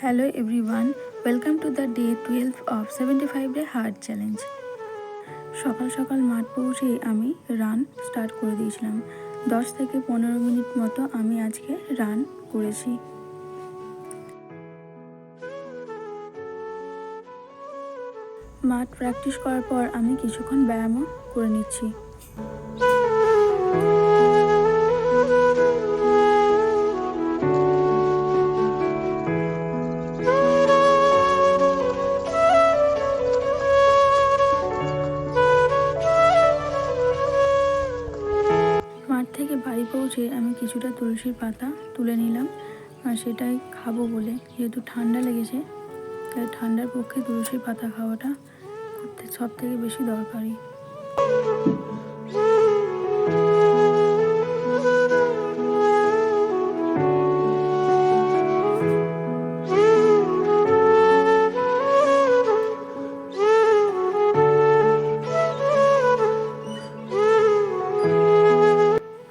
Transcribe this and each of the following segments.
Hello everyone, welcome to the day 12 of 75 day hard challenge. সকাল সকাল মাঠ পৌঁছে আমি রান স্টার্ট করে দিয়েছিলাম। 10 থেকে 15 মিনিট মতো আমি আজকে রান করেছি। মাঠ প্র্যাকটিস করার পর আমি কিছুক্ষণ ব্যায়ামও করে নিচ্ছি। মাঠ থেকে বাড়ি পৌঁছে আমি কিছুটা তুলসীর পাতা তুলে নিলাম, আর সেটাই খাবো বলে, যেহেতু ঠান্ডা লেগেছে তাই ঠান্ডার পক্ষে তুলসীর পাতা খাওয়াটা সব থেকে বেশি দরকারি।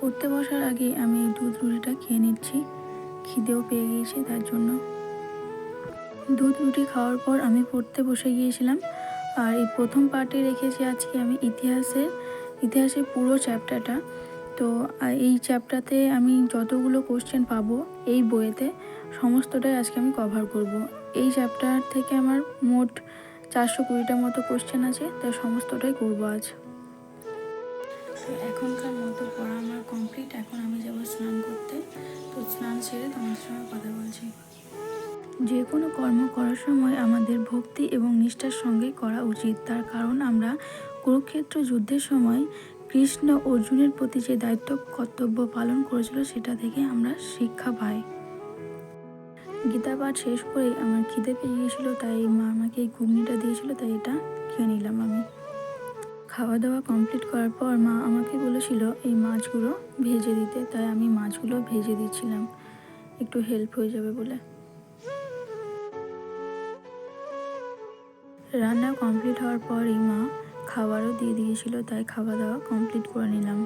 পড়তে বসার আগে আমি এই দুধ রুটিটা খেয়ে নিচ্ছি, খিদেও পেয়ে গিয়েছে তার জন্য। দুধ রুটি খাওয়ার পর আমি পড়তে বসে গিয়েছিলাম। আর এই প্রথম পার্টে রেখেছি আজকে আমি ইতিহাসের পুরো চ্যাপ্টারটা। তো এই চ্যাপ্টারতে আমি যতগুলো কোশ্চেন পাবো এই বইয়েতে সমস্তটাই আজকে আমি কভার করব। এই চ্যাপ্টার থেকে আমার মোট 420টা মতো কোশ্চেন আছে, তাই সমস্তটাই করবো আজ। তো এখনকার মতো পড়া আমার কমপ্লিট। এখন আমি যাব স্নান করতে। তো স্নান সেরে তোমাদের সঙ্গে কথা বলছি। যে কোনো কর্ম করার সময় আমাদের ভক্তি এবং নিষ্ঠার সঙ্গে করা উচিত। তার কারণ আমরা কুরুক্ষেত্র যুদ্ধের সময় কৃষ্ণ অর্জুনের প্রতি যে দায়িত্ব কর্তব্য পালন করেছিল সেটা থেকে আমরা শিক্ষা পাই। গীতা পাঠ শেষ করে আমার খিদে পেয়ে গিয়েছিল, তাই মা আমাকে এই ঘুগনিটা দিয়েছিল, তাই এটা খেয়ে নিলাম আমি। খাওয়া দাওয়া কমপ্লিট করার পর মা আমাকে বলেছিল এই মাছগুলো ভেজে দিতে, তাই আমি মাছগুলো ভেজে দিচ্ছিলাম, একটু হেল্প হয়ে যাবে বলে। রান্না কমপ্লিট হওয়ার পরই মা খাবারও দিয়ে দিয়েছিল, তাই খাওয়া দাওয়া কমপ্লিট করে নিলাম।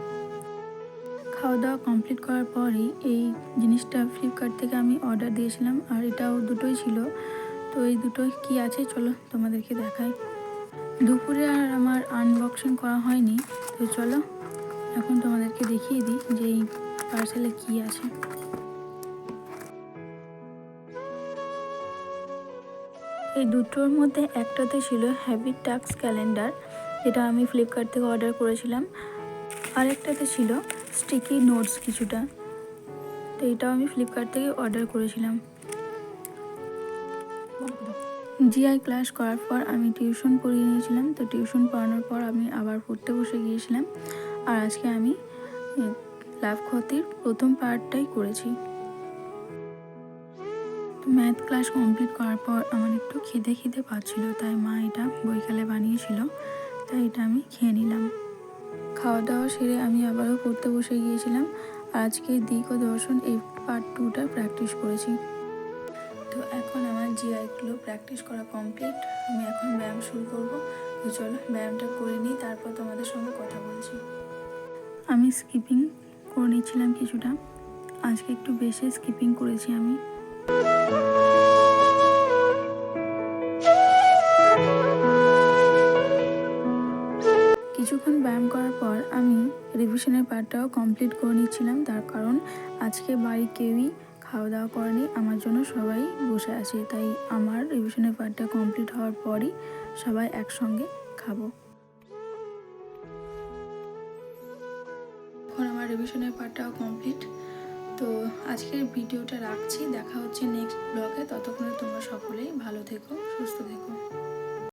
খাওয়া দাওয়া কমপ্লিট করার পরই এই জিনিসটা ফ্লিপকার্ট থেকে আমি অর্ডার দিয়েছিলাম, আর এটাও দুটোই ছিল। তো এই দুটো কি আছে চলো তোমাদেরকে দেখাই। দুপুরে আর আমার আনবক্সিং করা হয়নি, তো চলো এখন তোমাদেরকে দেখিয়ে দিই যে এই পার্সেলে কি আছে। এই দুটোর মধ্যে একটাতে ছিল হ্যাবিট টাস্ক ক্যালেন্ডার, যেটা আমি ফ্লিপকার্ট থেকে অর্ডার করেছিলাম। আর একটাতে ছিল স্টিকি নোটস কিছুটা, তো এটাও আমি ফ্লিপকার্ট থেকে অর্ডার করেছিলাম। জিআই ক্লাস করার পর আমি টিউশন পড়িয়ে নিয়েছিলাম। তো টিউশন পড়ানোর পর আমি আবার পড়তে বসে গিয়েছিলাম, আর আজকে আমি লাভ ক্ষতির প্রথম পার্টটাই করেছি। ম্যাথ ক্লাস কমপ্লিট করার পর আমার একটু খিদে পাচ্ছিল, তাই মা এটা বইকালে বানিয়েছিল, তাই এটা আমি খেয়ে নিলাম। খাওয়া দাওয়া সেরে আমি আবারও পড়তে বসে গিয়েছিলাম। আজকে দিক ও দর্শন এই পার্ট 2টা প্র্যাকটিস করেছি। তো এখন আমার জিআইগুলো প্র্যাকটিস করা কমপ্লিট। আমি এখন ব্যায়াম শুরু করব। তো চলো ব্যায়ামটা করে নিই, তারপর তোমাদের সঙ্গে কথা বলছি। আমি স্কিপিং করে নিচ্ছিলাম কিছুটা, আজকে একটু বেশি স্কিপিং করেছি আমি। কিছুক্ষণ ব্যায়াম করার পর আমি রিভিশনের পার্টটাও কমপ্লিট করে নিচ্ছিলাম, তার কারণ আজকে বাড়ি কেউই খাওয়া দাওয়া করেনি, আমার জন্য সবাই বসে আছে, তাই আমার রিভিশনের পার্টটা কমপ্লিট হওয়ার পরই সবাই একসঙ্গে খাবো। এখন আমার রিভিশনের পার্টটাও কমপ্লিট। তো আজকের ভিডিওটা রাখছি, দেখা হচ্ছে নেক্সট ব্লগে। ততক্ষণে তোমরা সকলেই ভালো থেকো, সুস্থ থেকো।